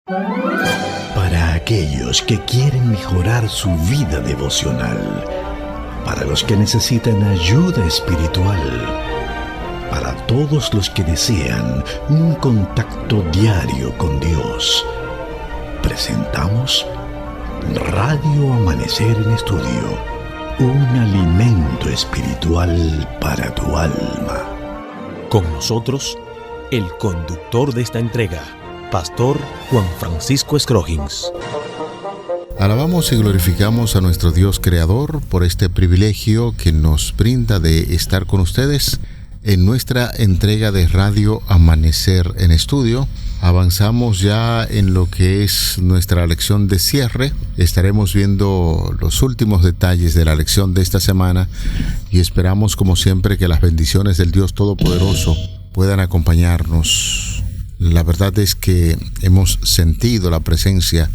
Para aquellos que quieren mejorar su vida devocional, para los que necesitan ayuda espiritual, para todos los que desean un contacto diario con Dios, presentamos Radio Amanecer en Estudio, un alimento espiritual para tu alma. Con nosotros, el conductor de esta entrega, Pastor Juan Francisco Scroggins. Alabamos y glorificamos a nuestro Dios Creador por este privilegio que nos brinda de estar con ustedes en nuestra entrega de Radio Amanecer en Estudio. Avanzamos ya en lo que es nuestra lección de cierre. Estaremos viendo los últimos detalles de la lección de esta semana y esperamos, como siempre, que las bendiciones del Dios Todopoderoso puedan acompañarnos. La verdad es que hemos sentido la presencia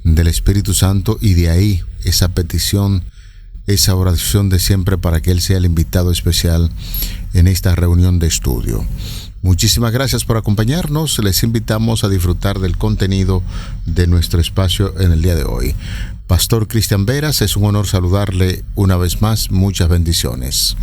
del Espíritu Santo y de ahí esa petición, esa oración de siempre para que Él sea el invitado especial en esta reunión de estudio. Muchísimas gracias por acompañarnos. Les invitamos a disfrutar del contenido de nuestro espacio en el día de hoy. Pastor Cristian Veras, es un honor saludarle una vez más. Muchas bendiciones.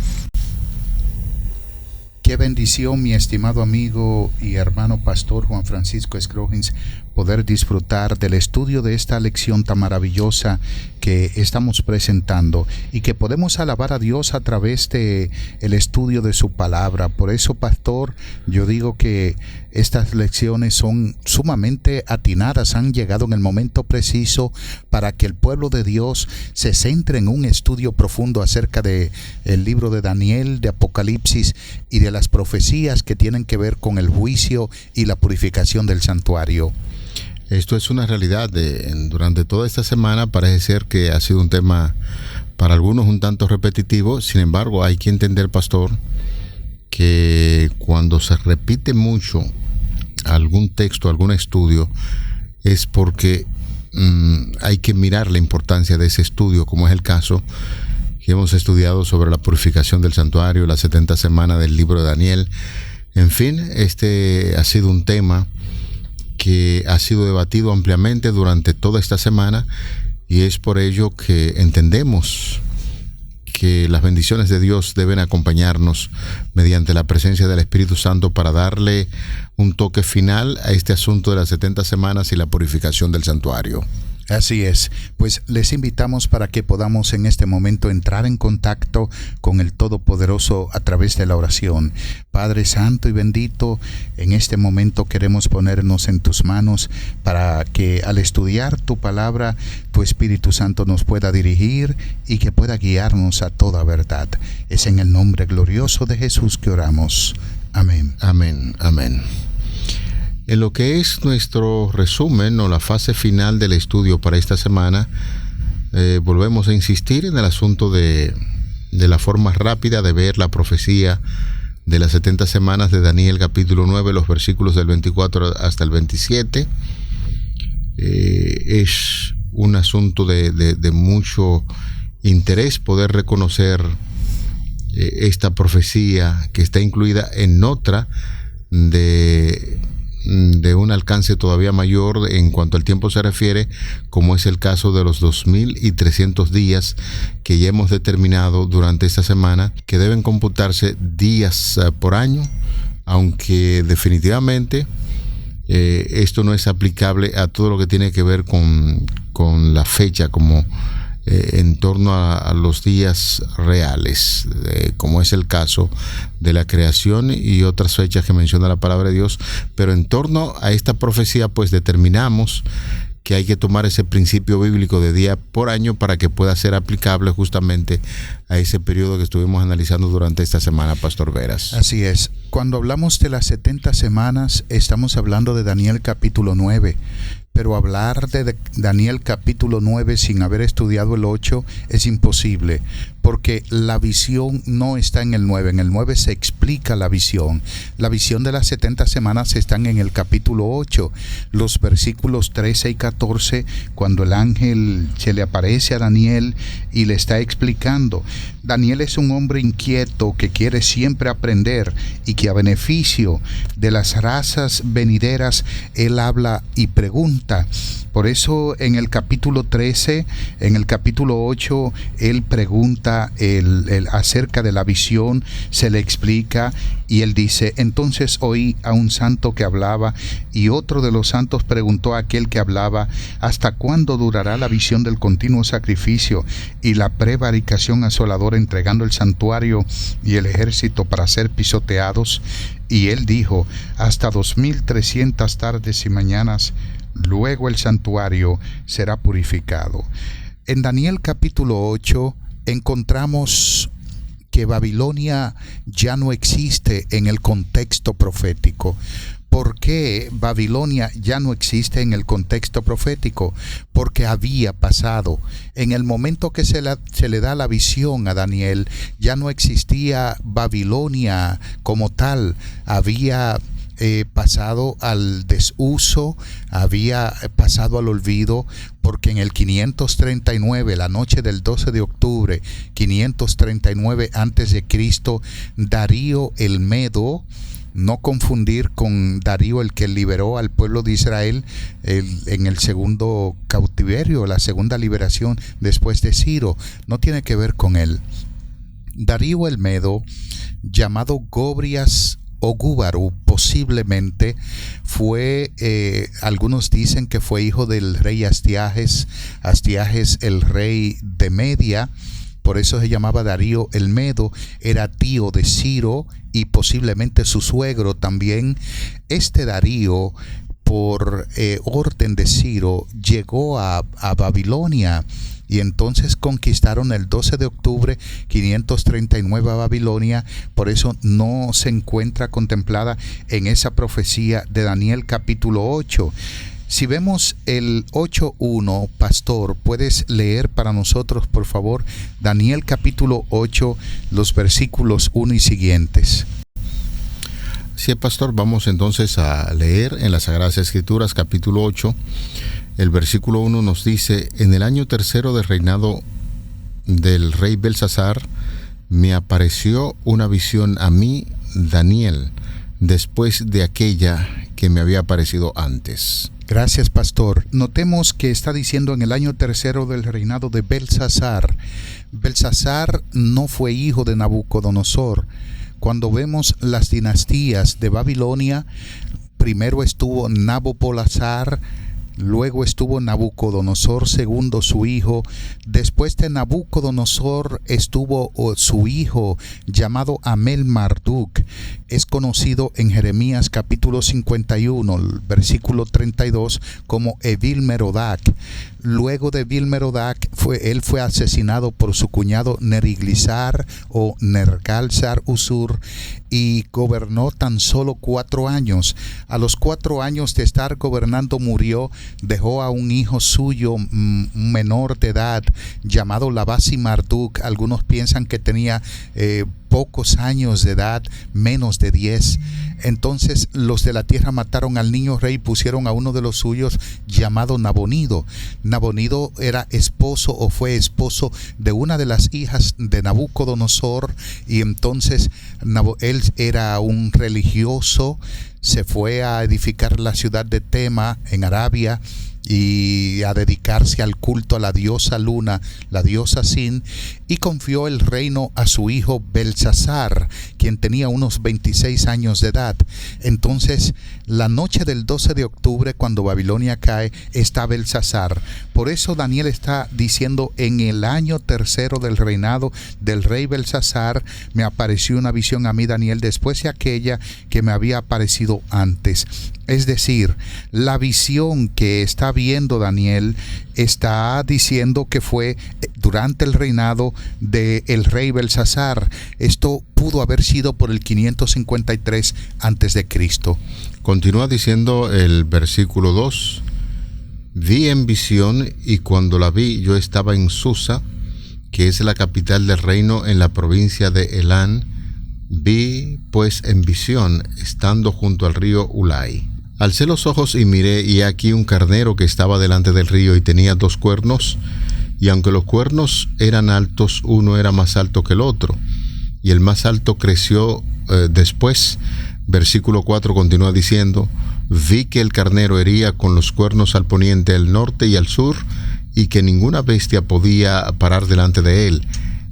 Qué bendición, mi estimado amigo y hermano Pastor Juan Francisco Scroggins, poder disfrutar del estudio de esta lección tan maravillosa que estamos presentando y que podemos alabar a Dios a través de el estudio de su palabra. Por eso, Pastor, yo digo que estas lecciones son sumamente atinadas, han llegado en el momento preciso para que el pueblo de Dios se centre en un estudio profundo acerca de el libro de Daniel, de Apocalipsis y de las profecías que tienen que ver con el juicio y la purificación del santuario. Esto es una realidad. Durante toda esta semana parece ser que ha sido un tema para algunos un tanto repetitivo. Sin embargo, hay que entender, Pastor, que cuando se repite mucho algún texto, algún estudio, es porque hay que mirar la importancia de ese estudio, como es el caso que hemos estudiado sobre la purificación del santuario, las 70 semanas del libro de Daniel. En fin, este ha sido un tema que ha sido debatido ampliamente durante toda esta semana y es por ello que entendemos que las bendiciones de Dios deben acompañarnos mediante la presencia del Espíritu Santo para darle un toque final a este asunto de las 70 semanas y la purificación del santuario. Así es, pues les invitamos para que podamos en este momento entrar en contacto con el Todopoderoso a través de la oración. Padre Santo y bendito, en este momento queremos ponernos en tus manos para que al estudiar tu palabra, tu Espíritu Santo nos pueda dirigir y que pueda guiarnos a toda verdad. Es en el nombre glorioso de Jesús que oramos. Amén. Amén, amén. En lo que es nuestro resumen o la fase final del estudio para esta semana, volvemos a insistir en el asunto de la forma rápida de ver la profecía de las 70 semanas de Daniel capítulo 9, los versículos del 24 hasta el 27. Es un asunto de mucho interés poder reconocer esta profecía que está incluida en otra de un alcance todavía mayor en cuanto al tiempo se refiere, como es el caso de los 2.300 días que ya hemos determinado durante esta semana, que deben computarse días por año, aunque definitivamente esto no es aplicable a todo lo que tiene que ver con la fecha, como en torno a los días reales, como es el caso de la creación y otras fechas que menciona la palabra de Dios. Pero en torno a esta profecía, pues determinamos que hay que tomar ese principio bíblico de día por año para que pueda ser aplicable justamente a ese periodo que estuvimos analizando durante esta semana, Pastor Veras. Así es. Cuando hablamos de las 70 semanas, estamos hablando de Daniel capítulo 9. Pero hablar de Daniel capítulo 9 sin haber estudiado el 8 es imposible, porque la visión no está en el 9. En el 9 se explica la visión. La visión de las 70 semanas están en el capítulo 8, los versículos 13 y 14, cuando el ángel se le aparece a Daniel y le está explicando. Daniel es un hombre inquieto que quiere siempre aprender y que a beneficio de las razas venideras él habla y pregunta. Por eso en el capítulo 13, en el capítulo 8, él pregunta acerca de la visión, se le explica y él dice: entonces oí a un santo que hablaba y otro de los santos preguntó a aquel que hablaba: ¿hasta cuándo durará la visión del continuo sacrificio y la prevaricación asoladora, entregando el santuario y el ejército para ser pisoteados? Y él dijo: hasta 2300 tardes y mañanas, luego el santuario será purificado. En Daniel capítulo 8 encontramos que Babilonia ya no existe en el contexto profético. ¿Por qué Babilonia ya no existe en el contexto profético? Porque había pasado. En el momento que se le da la visión a Daniel, ya no existía Babilonia como tal. Había pasado al desuso, había pasado al olvido, porque en el 539, la noche del 12 de octubre, 539 a.C., Darío el Medo, no confundir con Darío el que liberó al pueblo de Israel en el segundo cautiverio, la segunda liberación después de Ciro, no tiene que ver con él. Darío el Medo, llamado Gobrias o Gúbaro, posiblemente fue, algunos dicen que fue hijo del rey Astiages el rey de Media, por eso se llamaba Darío el Medo, era tío de Ciro y posiblemente su suegro también. Este Darío, por orden de Ciro, llegó a Babilonia, y entonces conquistaron el 12 de octubre 539 a Babilonia. Por eso no se encuentra contemplada en esa profecía de Daniel capítulo 8. Si vemos el 8.1, pastor, ¿puedes leer para nosotros, por favor, Daniel capítulo 8, los versículos 1 y siguientes? Sí, pastor, vamos entonces a leer en las Sagradas Escrituras capítulo 8. El versículo 1 nos dice: en el año tercero del reinado del rey Belsasar, me apareció una visión a mí, Daniel, después de aquella que me había aparecido antes. Gracias, pastor. Notemos que está diciendo en el año tercero del reinado de Belsasar. Belsasar no fue hijo de Nabucodonosor. Cuando vemos las dinastías de Babilonia, primero estuvo Nabopolassar, luego estuvo Nabucodonosor II, su hijo. Después de Nabucodonosor estuvo su hijo llamado Amel Marduk. Es conocido en Jeremías capítulo 51, versículo 32, como Evil Merodac. Luego de Evil Merodac, él fue asesinado por su cuñado Neriglisar o Nergalsar-Usur y gobernó tan solo 4 años. A los 4 años de estar gobernando murió. Dejó a un hijo suyo, un menor de edad, llamado Labasi Marduk. Algunos piensan que tenía pocos años de edad, menos de 10. Entonces los de la tierra mataron al niño rey y pusieron a uno de los suyos llamado Nabonido. Nabonido era esposo o fue esposo de una de las hijas de Nabucodonosor, y entonces él era un religioso. Se fue a edificar la ciudad de Tema en Arabia y a dedicarse al culto a la diosa Luna, la diosa Sin, y confió el reino a su hijo Belsasar, quien tenía unos 26 años de edad. Entonces, la noche del 12 de octubre, cuando Babilonia cae, está Belsasar. Por eso Daniel está diciendo: en el año tercero del reinado del rey Belsasar, me apareció una visión a mí, Daniel, después de aquella que me había aparecido antes. Es decir, la visión que está viendo Daniel está diciendo que fue durante el reinado del rey Belsasar. Esto pudo haber sido por el 553 a.C. Continúa diciendo el versículo 2: vi en visión, y cuando la vi yo estaba en Susa, que es la capital del reino en la provincia de Elán. Vi pues en visión, estando junto al río Ulai. Alcé los ojos y miré, y aquí un carnero que estaba delante del río y tenía 2 cuernos, y aunque los cuernos eran altos, uno era más alto que el otro, y el más alto creció después. Versículo 4 continúa diciendo: vi que el carnero hería con los cuernos al poniente, al norte y al sur, y que ninguna bestia podía parar delante de él,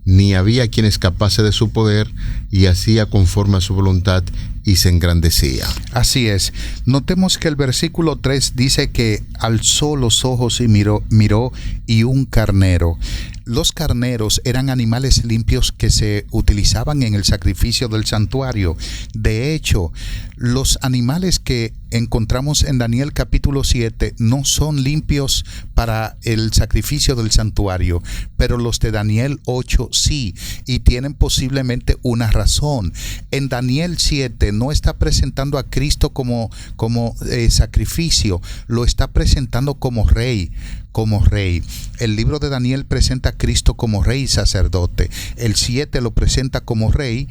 ni había quien escapase de su poder, y hacía conforme a su voluntad, y se engrandecía. Así es. Notemos que el versículo 3 dice que alzó los ojos y miró, y un carnero. Los carneros eran animales limpios que se utilizaban en el sacrificio del santuario. De hecho, los animales que encontramos en Daniel capítulo 7 no son limpios para el sacrificio del santuario, pero los de Daniel 8 sí, y tienen posiblemente una razón. En Daniel 7 no está presentando a Cristo como sacrificio, lo está presentando como rey. El libro de Daniel presenta a Cristo como rey y sacerdote. El 7 lo presenta como rey.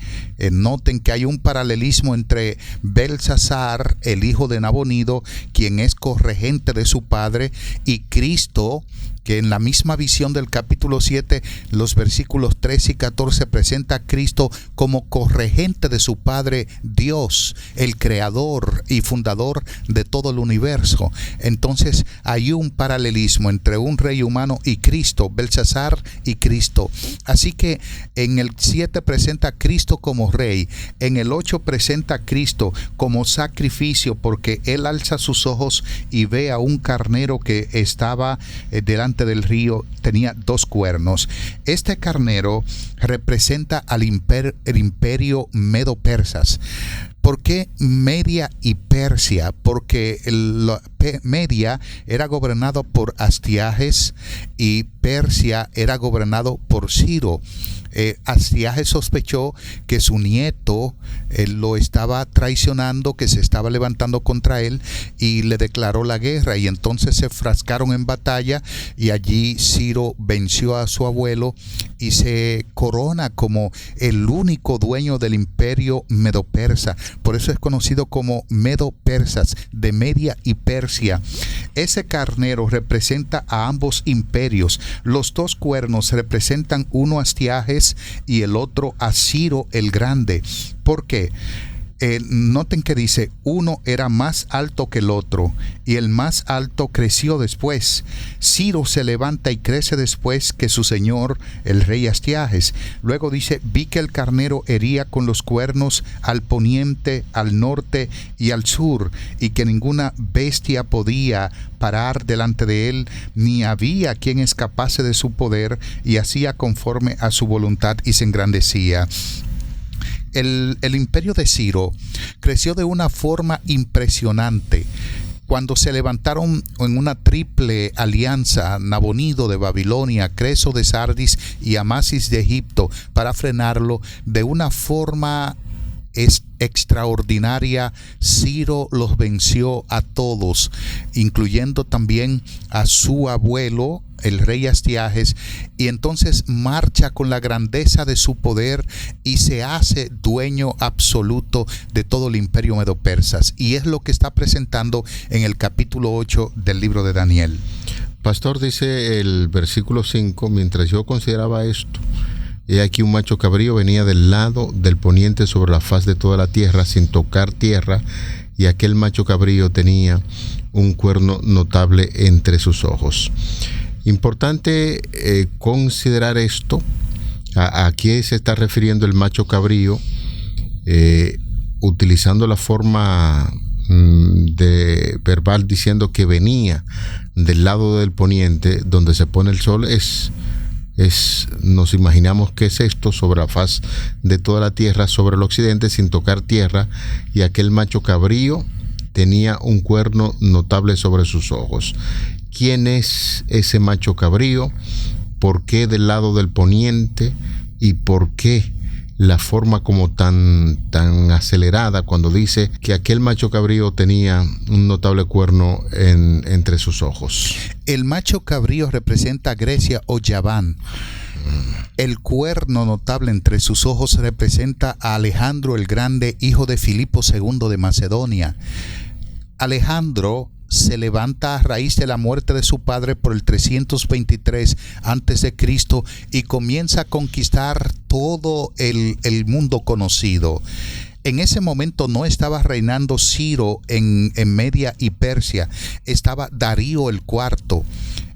Noten que hay un paralelismo entre Belsasar, el hijo de Nabonido, quien es corregente de su padre, y Cristo, que en la misma visión del capítulo 7, los versículos 13 y 14, presenta a Cristo como corregente de su Padre Dios, el creador y fundador de todo el universo. Entonces hay un paralelismo entre un rey humano y Cristo, Belsasar y Cristo. Así que en el 7 presenta a Cristo como rey, en el 8 presenta a Cristo como sacrificio, porque él alza sus ojos y ve a un carnero que estaba delante del río, tenía 2 cuernos. Este carnero representa al imperio medo-persas. ¿Por qué Media y Persia? Porque Media era gobernado por Astiages y Persia era gobernado por Ciro. Astiages sospechó que su nieto lo estaba traicionando, que se estaba levantando contra él, y le declaró la guerra, y entonces se frascaron en batalla, y allí Ciro venció a su abuelo y se corona como el único dueño del imperio medo-persa. Por eso es conocido como Medo-Persas, de Media y Persia. Ese carnero representa a ambos imperios. Los 2 cuernos representan uno a Astiages y el otro a Ciro el Grande. ¿Por qué? Noten que dice, uno era más alto que el otro, y el más alto creció después. Ciro se levanta y crece después que su señor, el rey Astiages. Luego dice, vi que el carnero hería con los cuernos al poniente, al norte y al sur, y que ninguna bestia podía parar delante de él, ni había quien escapase de su poder, y hacía conforme a su voluntad, y se engrandecía. El imperio de Ciro creció de una forma impresionante. Cuando se levantaron en una triple alianza, Nabonido de Babilonia, Creso de Sardis y Amasis de Egipto, para frenarlo, de una forma extraordinaria, Ciro los venció a todos, incluyendo también a su abuelo, el rey Astiages, y entonces marcha con la grandeza de su poder y se hace dueño absoluto de todo el imperio medo-persas, y es lo que está presentando en el capítulo 8 del libro de Daniel. Pastor, dice el versículo 5, mientras yo consideraba esto, he aquí un macho cabrío venía del lado del poniente sobre la faz de toda la tierra sin tocar tierra, y aquel macho cabrío tenía un cuerno notable entre sus ojos. Importante considerar esto. ¿A qué se está refiriendo el macho cabrío? Utilizando la forma de verbal, diciendo que venía del lado del poniente donde se pone el sol, nos imaginamos que es esto, sobre la faz de toda la tierra, sobre el occidente, sin tocar tierra, y aquel macho cabrío tenía un cuerno notable sobre sus ojos. ¿Quién es ese macho cabrío? ¿Por qué del lado del poniente? ¿Y por qué la forma como tan acelerada cuando dice que aquel macho cabrío tenía un notable cuerno entre sus ojos? El macho cabrío representa a Grecia o Yaván. El cuerno notable entre sus ojos representa a Alejandro el Grande, hijo de Filipo II de Macedonia. Alejandro se levanta a raíz de la muerte de su padre por el 323 a.C. y comienza a conquistar todo el mundo conocido. En ese momento no estaba reinando Ciro en Media y Persia, estaba Darío el IV.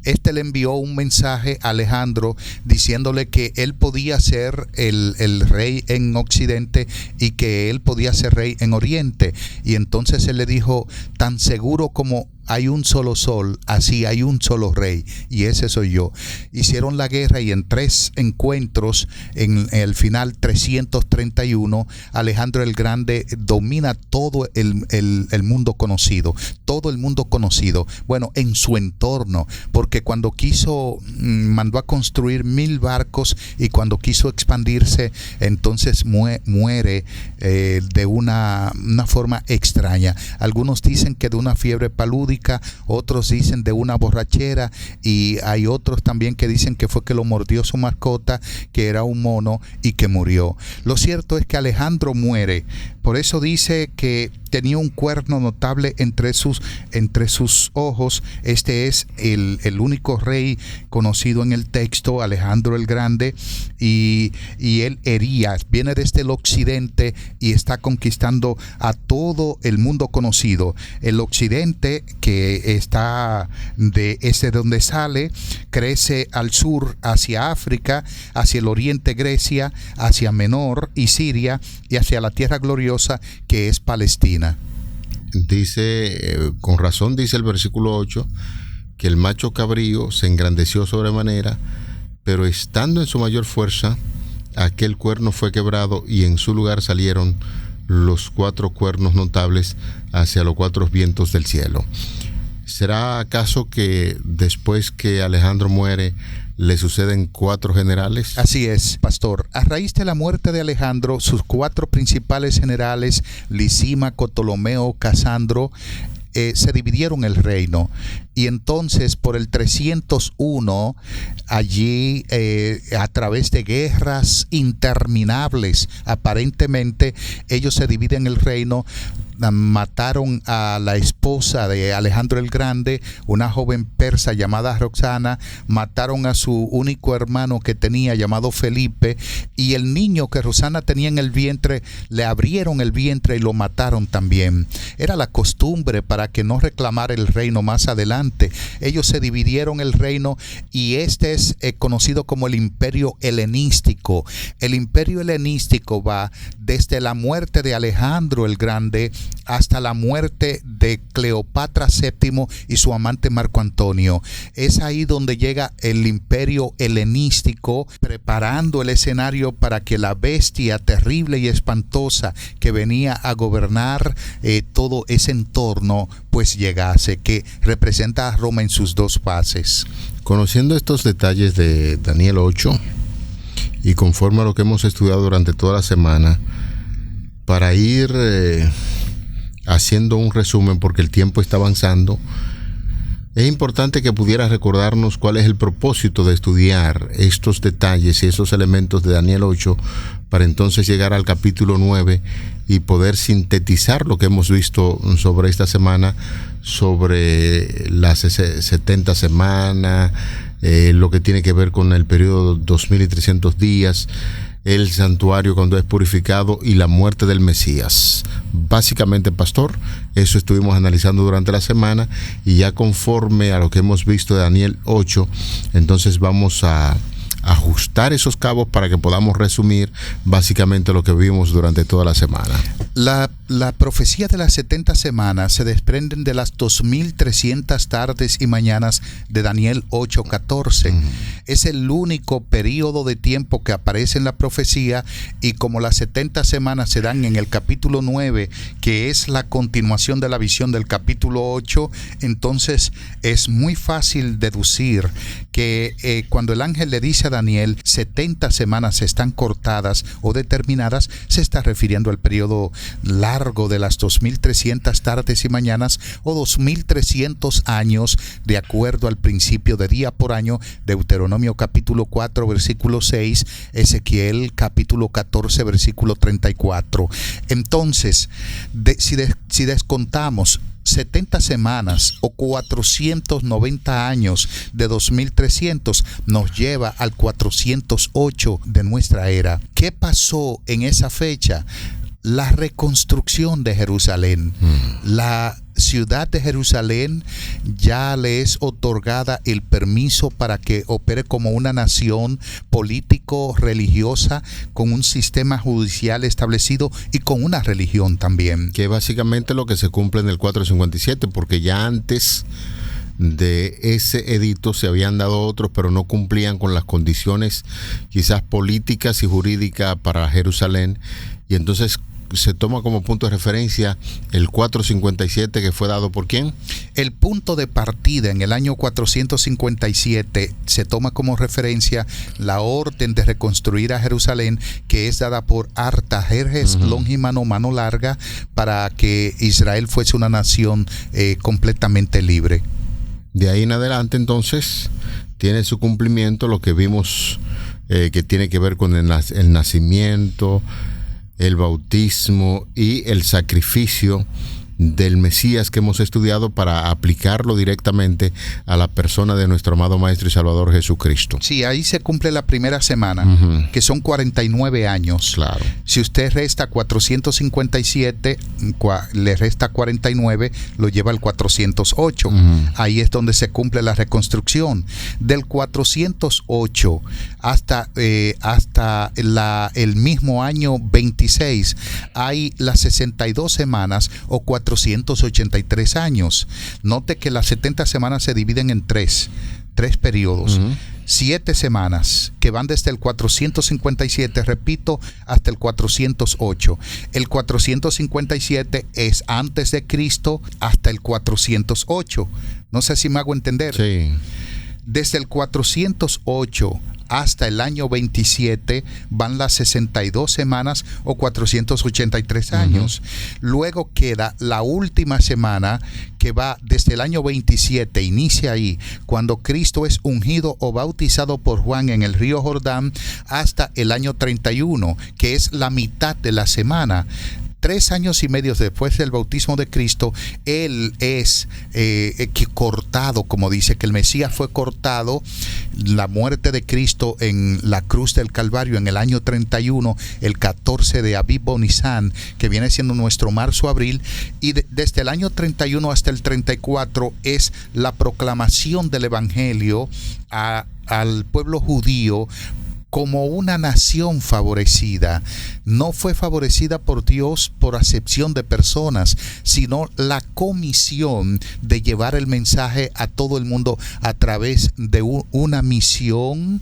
Este le envió un mensaje a Alejandro diciéndole que él podía ser el rey en Occidente y que él podía ser rey en Oriente. Y entonces él le dijo, tan seguro como hay un solo sol, así hay un solo rey, y ese soy yo. Hicieron la guerra y en 3 encuentros, en el final 331, Alejandro el Grande domina todo el mundo conocido, todo el mundo conocido, bueno, en su entorno, porque cuando quiso, mandó a construir 1000 barcos, y cuando quiso expandirse, entonces muere de una forma extraña. Algunos dicen que de una fiebre palúdica, otros dicen de una borrachera, y hay otros también que dicen que fue que lo mordió su mascota, que era un mono, y que murió. Lo cierto es que Alejandro muere. Por eso dice que tenía un cuerno notable entre sus ojos. Este es el único rey conocido en el texto, Alejandro el Grande, y él hería, viene desde el occidente y está conquistando a todo el mundo conocido. El occidente, que está desde donde sale, crece al sur hacia África, hacia el oriente Grecia, hacia Menor y Siria, y hacia la tierra gloriosa que es Palestina. Dice, con razón dice el versículo 8, que el macho cabrío se engrandeció sobremanera, pero estando en su mayor fuerza, aquel cuerno fue quebrado, y en su lugar salieron los 4 cuernos notables hacia los 4 vientos del cielo. ¿Será acaso que después que Alejandro muere le suceden 4 generales? Así es, pastor. A raíz de la muerte de Alejandro, sus 4 principales generales, Lisímaco, Ptolomeo, Casandro, se dividieron el reino. Y entonces por el 301, allí a través de guerras interminables, aparentemente ellos se dividen el reino. Mataron a la esposa de Alejandro el Grande, una joven persa llamada Roxana, mataron a su único hermano que tenía, llamado Felipe, y el niño que Roxana tenía en el vientre, le abrieron el vientre y lo mataron también. Era la costumbre para que no reclamara el reino más adelante. Ellos se dividieron el reino, y este es conocido como el Imperio Helenístico. El Imperio Helenístico va desde la muerte de Alejandro el Grande hasta la muerte de Cleopatra VII y su amante Marco Antonio. Es ahí donde llega el Imperio Helenístico, preparando el escenario para que la bestia terrible y espantosa que venía a gobernar todo ese entorno pues llegase, que representa a Roma en sus 2 fases. Conociendo estos detalles de Daniel 8 y conforme a lo que hemos estudiado durante toda la semana, para ir haciendo un resumen, porque el tiempo está avanzando, es importante que pudiera recordarnos cuál es el propósito de estudiar estos detalles y esos elementos de Daniel 8, para entonces llegar al capítulo 9 y poder sintetizar lo que hemos visto sobre esta semana, sobre las 70 semanas, lo que tiene que ver con el periodo 2300 días, el santuario cuando es purificado y la muerte del Mesías. Básicamente, pastor, eso estuvimos analizando durante la semana, y ya conforme a lo que hemos visto de Daniel 8, entonces vamos a ajustar esos cabos para que podamos resumir básicamente lo que vimos durante toda la semana. La profecía de las 70 semanas se desprenden de las 2300 tardes y mañanas de Daniel 8:14. Es el único periodo de tiempo que aparece en la profecía, y como las 70 semanas se dan en el capítulo 9, que es la continuación de la visión del capítulo 8, entonces es muy fácil deducir que cuando el ángel le dice a Daniel 70 semanas están cortadas o determinadas, se está refiriendo al periodo largo largo de las 2300 tardes y mañanas o 2300 años, de acuerdo al principio de día por año, Deuteronomio capítulo 4 versículo 6, Ezequiel capítulo 14 versículo 34. Entonces, si descontamos 70 semanas o 490 años de 2300, nos lleva al 408 de nuestra era. ¿Qué pasó en esa fecha? La reconstrucción de Jerusalén. La ciudad de Jerusalén ya le es otorgada el permiso para que opere como una nación político-religiosa, con un sistema judicial establecido y con una religión también. Que básicamente lo que se cumple en el 457, porque ya antes de ese edicto se habían dado otros, pero no cumplían con las condiciones quizás políticas y jurídicas para Jerusalén, y entonces se toma como punto de referencia el 457, que fue dado ¿por quién? El punto de partida en el año 457 se toma como referencia la orden de reconstruir a Jerusalén, que es dada por Artajerjes Longímano, mano larga, para que Israel fuese una nación completamente libre. De ahí en adelante entonces tiene su cumplimiento lo que vimos, que tiene que ver con el nacimiento, el bautismo y el sacrificio del Mesías que hemos estudiado, para aplicarlo directamente a la persona de nuestro amado Maestro y Salvador Jesucristo. Sí, ahí se cumple la primera semana, que son 49 años. Claro. Si usted resta 457, le resta 49, lo lleva al 408. Ahí es donde se cumple la reconstrucción. Del 408 hasta el mismo año 26, hay las 62 semanas o 483 años. Note que las 70 semanas se dividen en tres periodos. 7 semanas que van desde el 457, repito, hasta el 408. El 457 es antes de Cristo hasta el 408. No sé si me hago entender. Sí. Desde el 408 hasta el año 27 van las 62 semanas o 483 años. Luego queda la última semana, que va desde el año 27, inicia ahí, cuando Cristo es ungido o bautizado por Juan en el río Jordán, hasta el año 31, que es la mitad de la semana. 3 años y medio después del bautismo de Cristo, Él es cortado, como dice, que el Mesías fue cortado. La muerte de Cristo en la cruz del Calvario en el año 31, el 14 de Abib o Nisan, que viene siendo nuestro marzo-abril, y desde el año 31 hasta el 34 es la proclamación del Evangelio al pueblo judío como una nación favorecida. No fue favorecida por Dios por acepción de personas, sino la comisión de llevar el mensaje a todo el mundo a través de una misión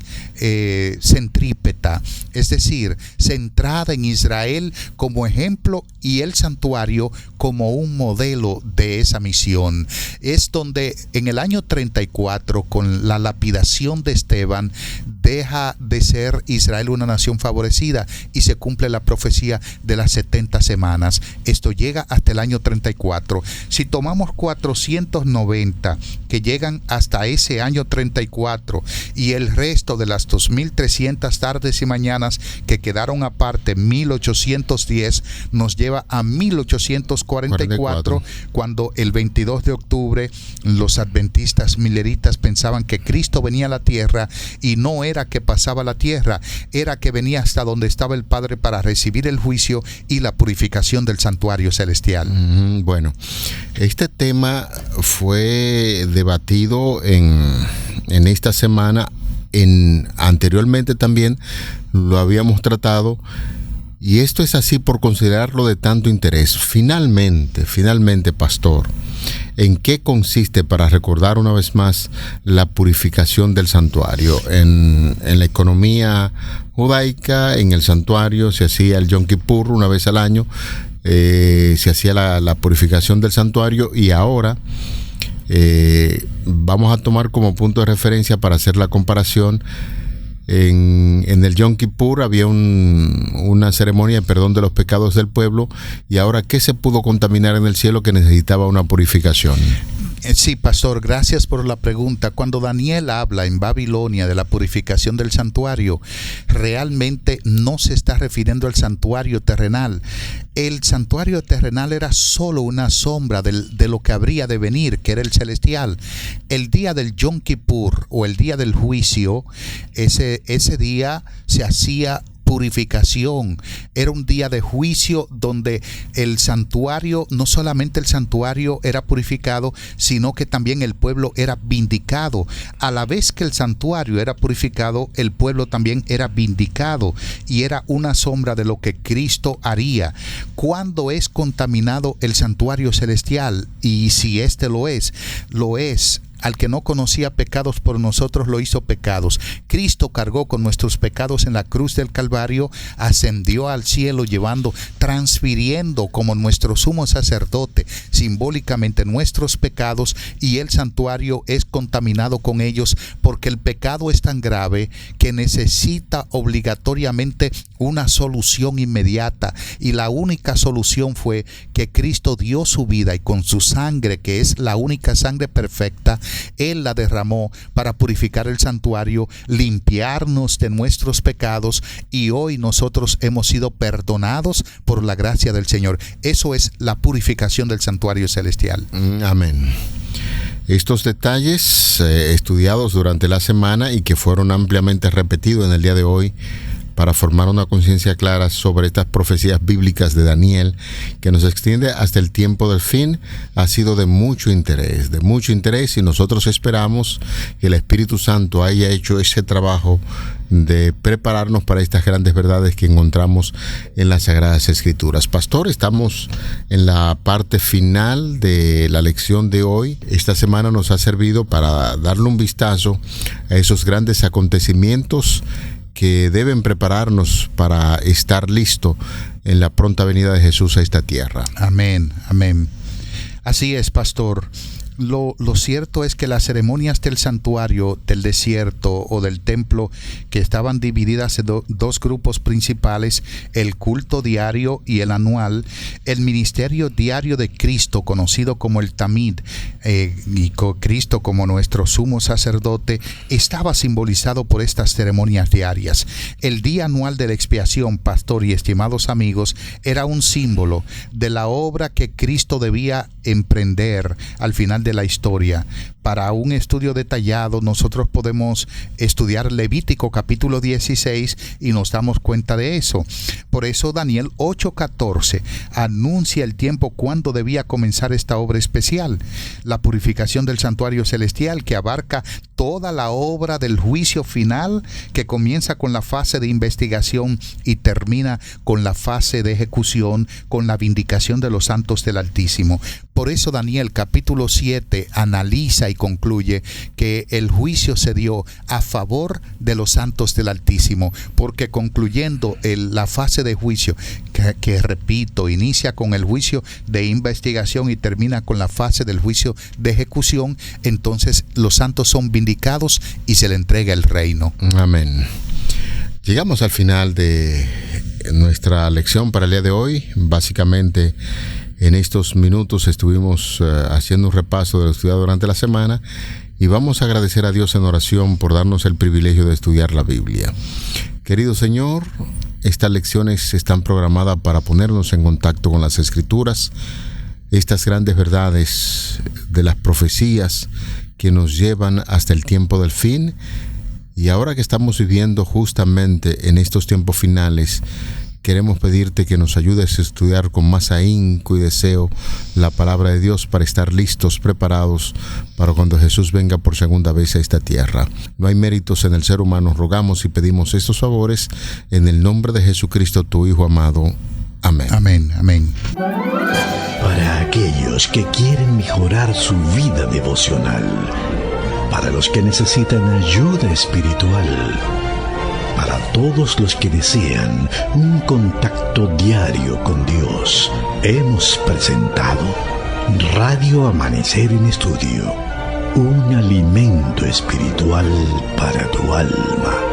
centrípeta, es decir, centrada en Israel como ejemplo y el santuario como un modelo de esa misión. Es donde en el año 34, con la lapidación de Esteban, deja de ser Israel una nación favorecida y se cumple la profecía de las 70 semanas. Esto llega hasta el año 34. Si tomamos 490 que llegan hasta ese año 34 y el resto de las 2300 tardes y mañanas que quedaron aparte, 1810, nos lleva a 1844, cuando el 22 de octubre los adventistas mileritas pensaban que Cristo venía a la tierra, y no era que pasaba la tierra, era que venía hasta donde estaba el Padre para recibir el juicio y la purificación del santuario celestial. Bueno, este tema fue debatido en esta semana. Anteriormente también lo habíamos tratado, y esto es así por considerarlo de tanto interés. Finalmente, pastor, ¿en qué consiste, para recordar una vez más, la purificación del santuario? En la economía judaica, en el santuario se hacía el Yom Kippur una vez al año, se hacía la purificación del santuario, y ahora vamos a tomar como punto de referencia para hacer la comparación en el Yom Kippur había una ceremonia de perdón de los pecados del pueblo, y ahora, ¿qué se pudo contaminar en el cielo que necesitaba una purificación? Sí, pastor, gracias por la pregunta. Cuando Daniel habla en Babilonia de la purificación del santuario, realmente no se está refiriendo al santuario terrenal. El santuario terrenal era solo una sombra de lo que habría de venir, que era el celestial. El día del Yom Kippur, o el día del juicio, ese día se hacía purificación. Era un día de juicio donde el santuario, no solamente el santuario era purificado, sino que también el pueblo era vindicado. A la vez que el santuario era purificado, el pueblo también era vindicado, y era una sombra de lo que Cristo haría. ¿Cuándo es contaminado el santuario celestial? Y si este lo es, al que no conocía pecados por nosotros lo hizo pecados. Cristo cargó con nuestros pecados en la cruz del Calvario, ascendió al cielo transfiriendo como nuestro sumo sacerdote simbólicamente nuestros pecados, y el santuario es contaminado con ellos, porque el pecado es tan grave que necesita obligatoriamente una solución inmediata, y la única solución fue que Cristo dio su vida, y con su sangre, que es la única sangre perfecta, Él la derramó para purificar el santuario, limpiarnos de nuestros pecados, y hoy nosotros hemos sido perdonados por la gracia del Señor. Eso es la purificación del santuario celestial. Amén. Estos detalles estudiados durante la semana y que fueron ampliamente repetidos en el día de hoy, para formar una conciencia clara sobre estas profecías bíblicas de Daniel, que nos extiende hasta el tiempo del fin, ha sido de mucho interés, y nosotros esperamos que el Espíritu Santo haya hecho ese trabajo de prepararnos para estas grandes verdades que encontramos en las Sagradas Escrituras. Pastor, estamos en la parte final de la lección de hoy. Esta semana nos ha servido para darle un vistazo a esos grandes acontecimientos que deben prepararnos para estar listo en la pronta venida de Jesús a esta tierra. Amén, amén. Así es, pastor. Lo cierto es que las ceremonias del santuario, del desierto o del templo, que estaban divididas en dos grupos principales, el culto diario y el anual, el ministerio diario de Cristo, conocido como el Tamid, y con Cristo como nuestro sumo sacerdote, estaba simbolizado por estas ceremonias diarias. El día anual de la expiación, pastor y estimados amigos, era un símbolo de la obra que Cristo debía emprender al final de la historia. Para un estudio detallado, nosotros podemos estudiar Levítico capítulo 16 y nos damos cuenta de eso. Por eso Daniel 8:14 anuncia el tiempo cuando debía comenzar esta obra especial, la purificación del santuario celestial, que abarca toda la obra del juicio final, que comienza con la fase de investigación y termina con la fase de ejecución, con la vindicación de los santos del Altísimo. Por eso Daniel capítulo 7 analiza y concluye que el juicio se dio a favor de los santos del Altísimo, porque concluyendo la fase de juicio, que repito, inicia con el juicio de investigación y termina con la fase del juicio de ejecución, entonces los santos son vindicados y se le entrega el reino. Amén. Llegamos al final de nuestra lección para el día de hoy. Básicamente, en estos minutos estuvimos haciendo un repaso de lo estudiado durante la semana, y vamos a agradecer a Dios en oración por darnos el privilegio de estudiar la Biblia. Querido Señor, estas lecciones están programadas para ponernos en contacto con las Escrituras, estas grandes verdades de las profecías que nos llevan hasta el tiempo del fin. Y ahora que estamos viviendo justamente en estos tiempos finales, queremos pedirte que nos ayudes a estudiar con más ahínco y deseo la palabra de Dios, para estar listos, preparados para cuando Jesús venga por segunda vez a esta tierra. No hay méritos en el ser humano, rogamos y pedimos estos favores en el nombre de Jesucristo, tu Hijo amado. Amén. Amén, amén. Para aquellos que quieren mejorar su vida devocional, para los que necesitan ayuda espiritual, para todos los que desean un contacto diario con Dios, hemos presentado Radio Amanecer en Estudio, un alimento espiritual para tu alma.